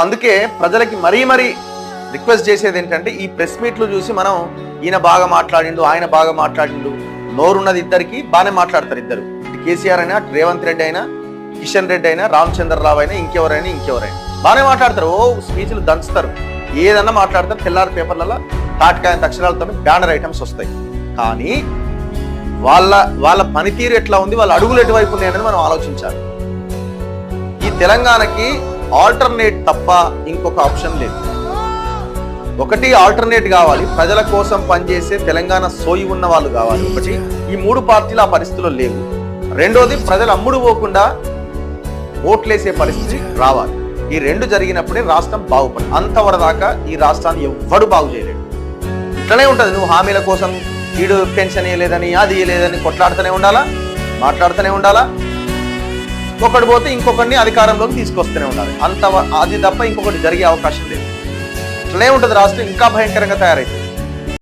అందుకే ప్రజలకి మరీ రిక్వెస్ట్ చేసేది ఏంటంటే, ఈ ప్రెస్ మీట్లు చూసి మనం ఈయన బాగా మాట్లాడిండు, ఆయన బాగా మాట్లాడిండు, నోరున్నది ఇద్దరికి బాగానే మాట్లాడతారు ఇద్దరు. ఇటు కేసీఆర్ అయినా, రేవంత్ రెడ్డి అయినా, కిషన్ రెడ్డి అయినా, రామచంద్రరావు అయినా, ఇంకెవరైనా బాగానే మాట్లాడతారు. స్పీచ్లు దంచుతారు, ఏదన్నా మాట్లాడతారు. తెల్లారి పేపర్లలో తాటికాయంత అక్షరాలతో బ్యానర్ ఐటమ్స్ వస్తాయి. కానీ వాళ్ళ పనితీరు ఎట్లా ఉంది, వాళ్ళ అడుగులు ఎటువైపు ఉన్నాయి అనేది మనం ఆలోచించాలి. ఈ తెలంగాణకి ఆల్టర్నేట్ తప్ప ఇంకొక ఆప్షన్ లేదు. ఒకటి ఆల్టర్నేట్ కావాలి, ప్రజల కోసం పనిచేసే తెలంగాణ సోయి ఉన్న వాళ్ళు కావాలి. ఒకటి, ఈ మూడు పార్టీలు ఆ పరిస్థితుల్లో లేవు. రెండోది, ప్రజలు అమ్ముడు పోకుండా ఓట్లేసే పరిస్థితి రావాలి. ఈ రెండు జరిగినప్పుడే రాష్ట్రం బాగుపడుతుంది. అంతవరదాకా ఈ రాష్ట్రాన్ని ఎవ్వడు బాగు చేయలేడు. ఇట్లనే ఉంటుంది. నువ్వు హామీల కోసం వీడు పెన్షన్ ఇవ్వలేదని, అది ఇవ్వలేదని కొట్లాడుతూనే ఉండాలా, మాట్లాడుతూనే ఉండాలా. ఒకటి పోతే ఇంకొకరిని అధికారంలోకి తీసుకొస్తూనే ఉండాలి. అది తప్ప ఇంకొకటి జరిగే అవకాశం లేదు. ఇట్లనే ఉంటుంది. రాష్ట్రం ఇంకా భయంకరంగా తయారైంది.